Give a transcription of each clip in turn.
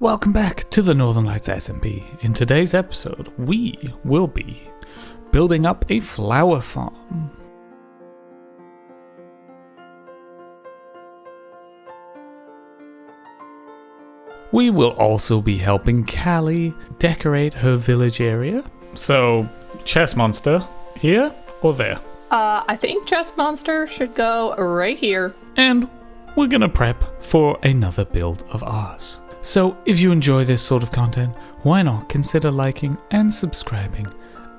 Welcome back to the Northern Lights SMP. In today's episode, we will be building up a flower farm. We will also be helping Callie decorate her village area. So, chess monster, here or there? I think chess monster should go right here. And we're gonna prep for another build of ours. So if you enjoy this sort of content, why not consider liking and subscribing,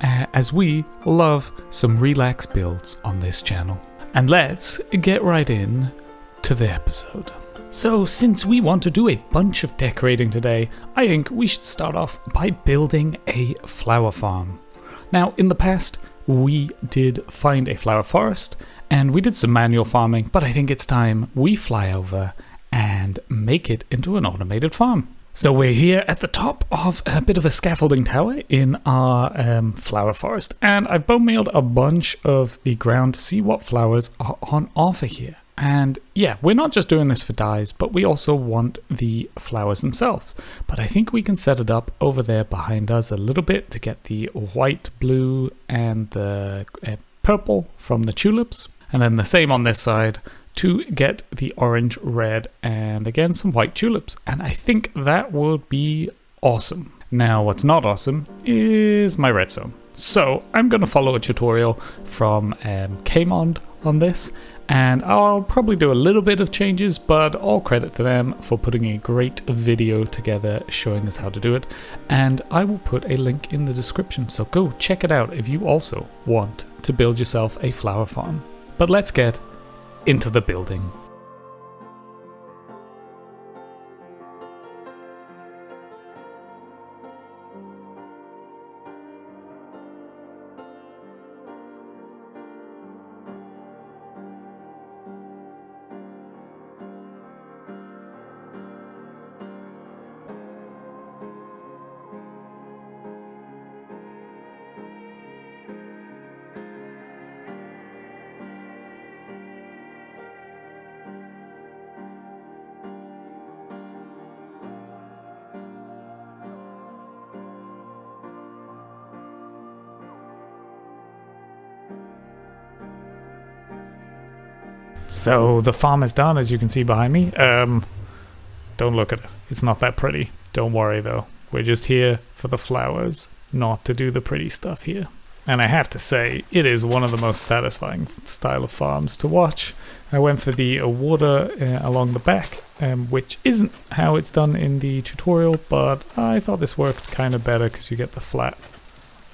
as we love some relax builds on this channel. And let's get right in to the episode. So since we want to do a bunch of decorating today, I think we should start off by building a flower farm. Now in the past, we did find a flower forest and we did some manual farming, but I think it's time we fly over and make it into an automated farm. So we're here at the top of a bit of a scaffolding tower in our flower forest, and I've bone mealed a bunch of the ground to see what flowers are on offer here. And yeah, we're not just doing this for dyes, but we also want the flowers themselves. But I think we can set it up over there behind us a little bit to get the white, blue, and the purple from the tulips. And then the same on this side to get the orange, red, and again some white tulips. And I think that would be awesome. Now what's not awesome is my redstone. So I'm going to follow a tutorial from Kmond on this, and I'll probably do a little bit of changes, but all credit to them for putting a great video together showing us how to do it. And I will put a link in the description, so go check it out if you also want to build yourself a flower farm. But let's get into the building. So the farm is done, as you can see behind me. Don't look at it. It's not that pretty. Don't worry though. We're just here for the flowers, not to do the pretty stuff here. And I have to say, it is one of the most satisfying style of farms to watch. I went for the water along the back, which isn't how it's done in the tutorial, but I thought this worked kind of better because you get the flat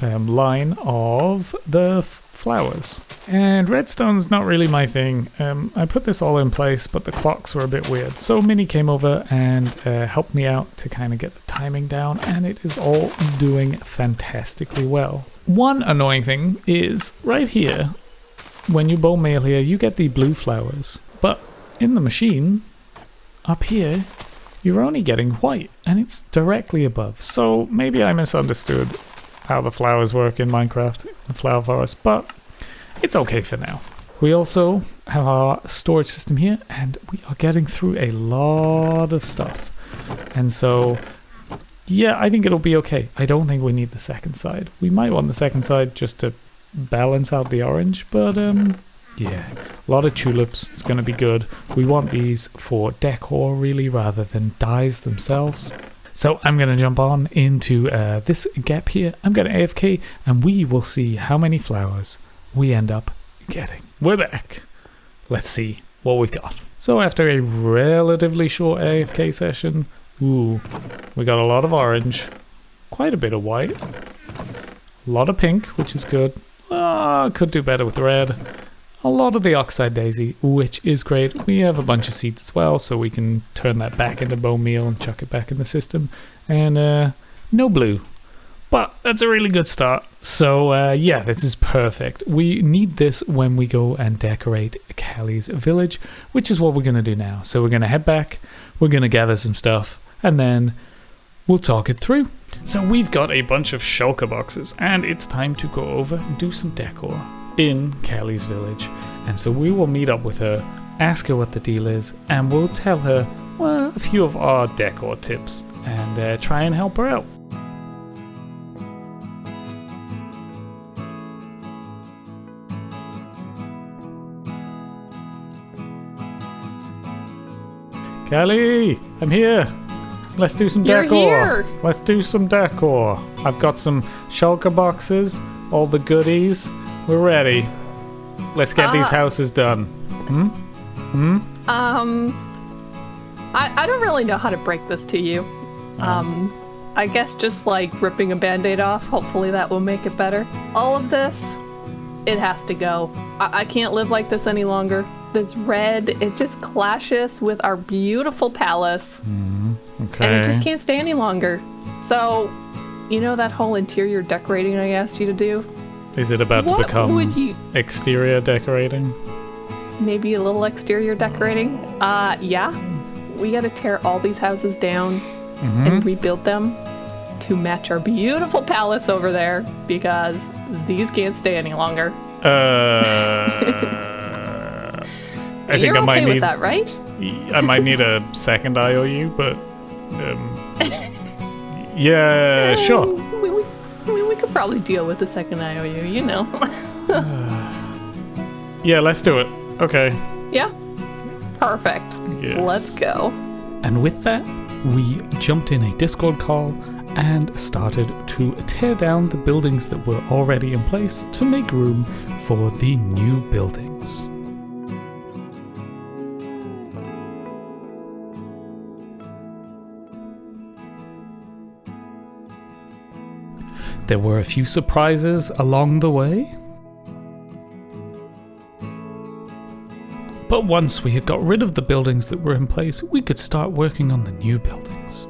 line of the flowers. And redstone's not really my thing. I put this all in place, but the clocks were a bit weird. So Minnie came over and helped me out to kind of get the timing down, and it is all doing fantastically well. One annoying thing is right here, when you bone meal here, you get the blue flowers, but in the machine up here, you're only getting white, and it's directly above. So maybe I misunderstood how the flowers work in Minecraft, the flower forest, but it's okay for now. We also have our storage system here, and we are getting through a lot of stuff. And so, yeah, I think it'll be okay. I don't think we need the second side. We might want the second side just to balance out the orange, but yeah, a lot of tulips. It's going to be good. We want these for decor, really, rather than dyes themselves. So I'm going to jump on into this gap here. I'm going to AFK, and we will see how many flowers we end up getting. We're back. Let's see what we've got. So after a relatively short AFK session, we got a lot of orange, quite a bit of white, a lot of pink, which is good. Could do better with red. A lot of the oxide daisy, which is great. We have a bunch of seeds as well, so we can turn that back into bone meal and chuck it back in the system. And no blue, but that's a really good start. So yeah, this is perfect. We need this when we go and decorate Callie's village, which is what we're going to do now. So we're going to head back, we're going to gather some stuff, and then we'll talk it through. So we've got a bunch of shulker boxes, and it's time to go over and do some decor in Callie's village. And so we will meet up with her, ask her what the deal is, and we'll tell her, well, a few of our decor tips and try and help her out. Callie, I'm here. Let's do some You're decor. here. Let's do some decor. I've got some shulker boxes, all the goodies. We're ready. Let's get these houses done. I don't really know how to break this to you. I guess just like ripping a band-aid off, hopefully that will make it better. All of this, it has to go. I can't live like this any longer. This red, it just clashes with our beautiful palace. Okay. And it just can't stay any longer. So, you know that whole interior decorating I asked you to do? Is it about to What become would you- exterior decorating? Maybe a little exterior decorating? Yeah. We gotta tear all these houses down and rebuild them to match our beautiful palace over there because these can't stay any longer. I think You're I might okay need with that, right? I might need a second IOU, but yeah, sure. We could probably deal with the second IOU, you know. Yeah, let's do it. Okay. Yeah? Perfect. Yes. Let's go. And with that, we jumped in a Discord call and started to tear down the buildings that were already in place to make room for the new buildings. There were a few surprises along the way. But once we had got rid of the buildings that were in place, we could start working on the new buildings.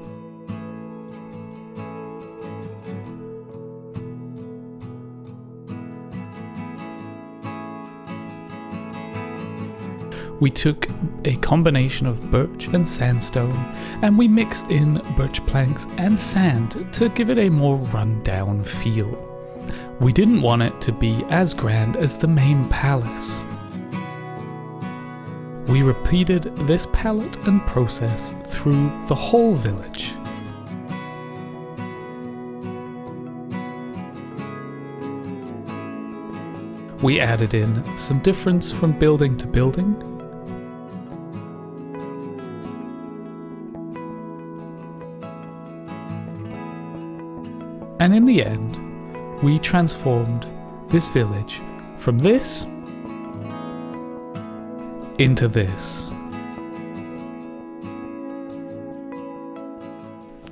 We took a combination of birch and sandstone, and we mixed in birch planks and sand to give it a more run-down feel. We didn't want it to be as grand as the main palace. We repeated this palette and process through the whole village. We added in some difference from building to building. And in the end, we transformed this village from this into this.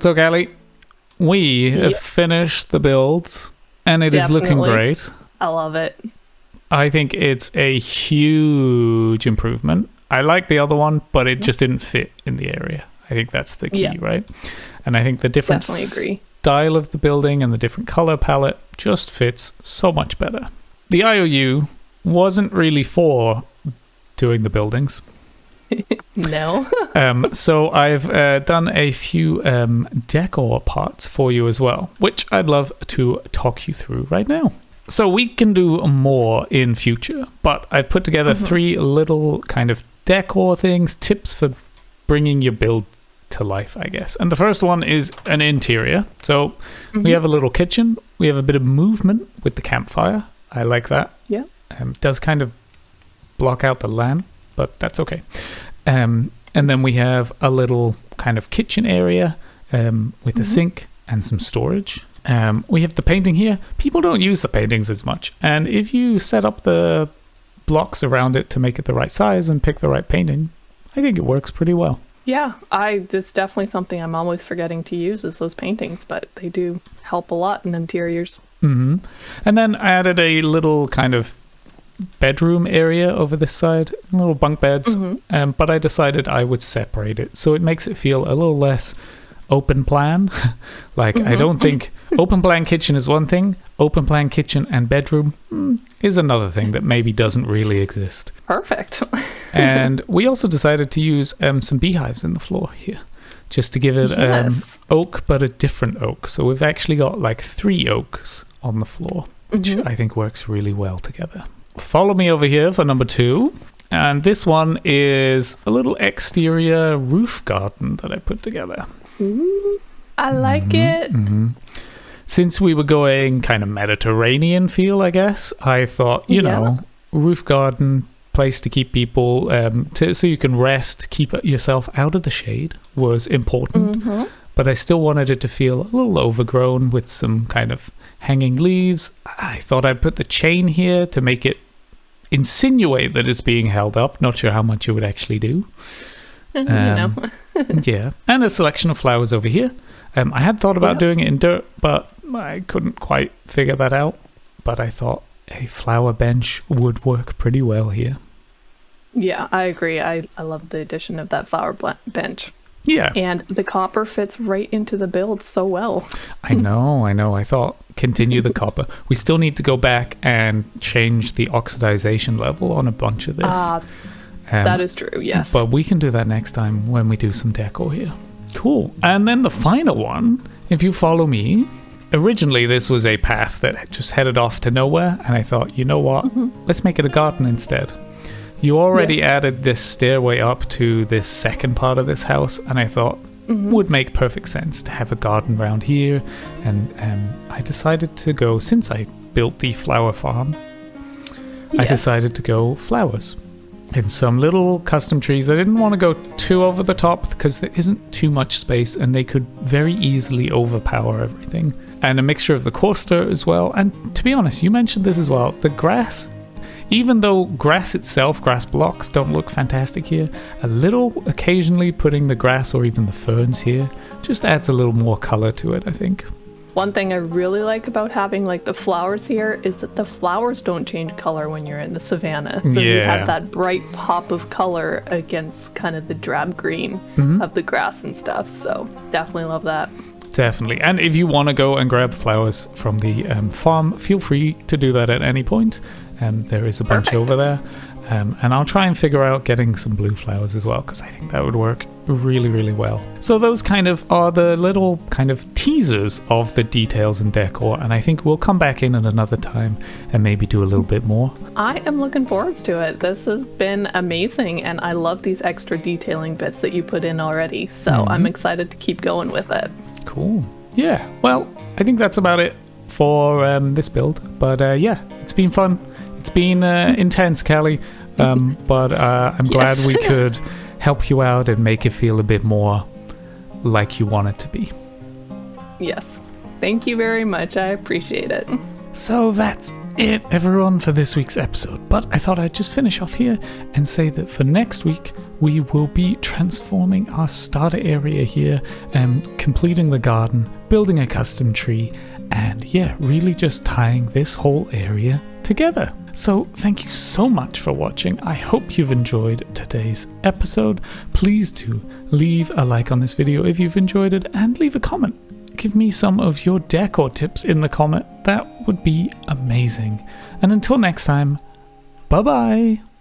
So, Callie, we have finished the builds, and it is looking great. I love it. I think it's a huge improvement. I like the other one, but it just didn't fit in the area. I think that's the key, right? And I think the different style of the building and the different color palette just fits so much better. The IOU wasn't really for doing the buildings. No. So I've done a few decor parts for you as well, which I'd love to talk you through right now. So we can do more in future, but I've put together 3 little kind of decor things, tips for bringing your build to life, I guess. And the first one is an interior. So we have a little kitchen. We have a bit of movement with the campfire. I like that. Yeah. It does kind of block out the lamp, but that's okay. And then we have a little kind of kitchen area with a sink and some storage. We have the painting here. People don't use the paintings as much. And if you set up the blocks around it to make it the right size and pick the right painting, I think it works pretty well. Yeah, it's definitely something I'm always forgetting to use is those paintings, but they do help a lot in interiors. And then I added a little kind of bedroom area over this side, little bunk beds, but I decided I would separate it so it makes it feel a little less open plan. Like I don't think open plan kitchen is one thing, open plan kitchen and bedroom is another thing that maybe doesn't really exist. Perfect. And we also decided to use some beehives in the floor here just to give it oak, but a different oak. So we've actually got like 3 oaks on the floor, which I think works really well together. Follow me over here for number 2. And this one is a little exterior roof garden that I put together. I like it. Since we were going kind of Mediterranean feel, I guess, I thought, you know, roof garden, place to keep people, so you can rest, keep yourself out of the shade was important. But I still wanted it to feel a little overgrown with some kind of hanging leaves. I thought I'd put the chain here to make it insinuate that it's being held up. Not sure how much it would actually do. Yeah, and a selection of flowers over here. I had thought about doing it in dirt, but I couldn't quite figure that out. But I thought a flower bench would work pretty well here. Yeah, I agree. I love the addition of that flower bench. Yeah. And the copper fits right into the build so well. I know. I thought continue the copper. We still need to go back and change the oxidization level on a bunch of this. That is true, yes. But we can do that next time when we do some decor here. Cool. And then the final one, if you follow me, originally this was a path that just headed off to nowhere. And I thought, you know what? Let's make it a garden instead. You already added this stairway up to this second part of this house, and I thought would make perfect sense to have a garden around here. And I decided to go, since I built the flower farm, I decided to go flowers and some little custom trees. I didn't want to go too over the top because there isn't too much space and they could very easily overpower everything. And a mixture of the coaster as well. And to be honest, you mentioned this as well, the grass. Even though grass itself, grass blocks don't look fantastic here, a little occasionally putting the grass or even the ferns here just adds a little more color to it, I think. One thing I really like about having like the flowers here is that the flowers don't change color when you're in the savanna. So you have that bright pop of color against kind of the drab green of the grass and stuff. So definitely love that. Definitely. And if you want to go and grab flowers from the farm, feel free to do that at any point. There is a bunch over there. And I'll try and figure out getting some blue flowers as well, because I think that would work really, really well. So those kind of are the little kind of teasers of the details and decor. And I think we'll come back in at another time and maybe do a little bit more. I am looking forward to it. This has been amazing. And I love these extra detailing bits that you put in already. So I'm excited to keep going with it. Cool. Yeah. Well, I think that's about it for this build. But yeah, it's been fun. It's been intense, Callie, but I'm glad we could help you out and make it feel a bit more like you want it to be. Yes. Thank you very much. I appreciate it. So that's it, everyone, for this week's episode. But I thought I'd just finish off here and say that for next week, we will be transforming our starter area here and completing the garden, building a custom tree, and yeah, really just tying this whole area together. So thank you so much for watching. I hope you've enjoyed today's episode. Please do leave a like on this video if you've enjoyed it and leave a comment. Give me some of your decor tips in the comment. That would be amazing. And until next time, bye bye.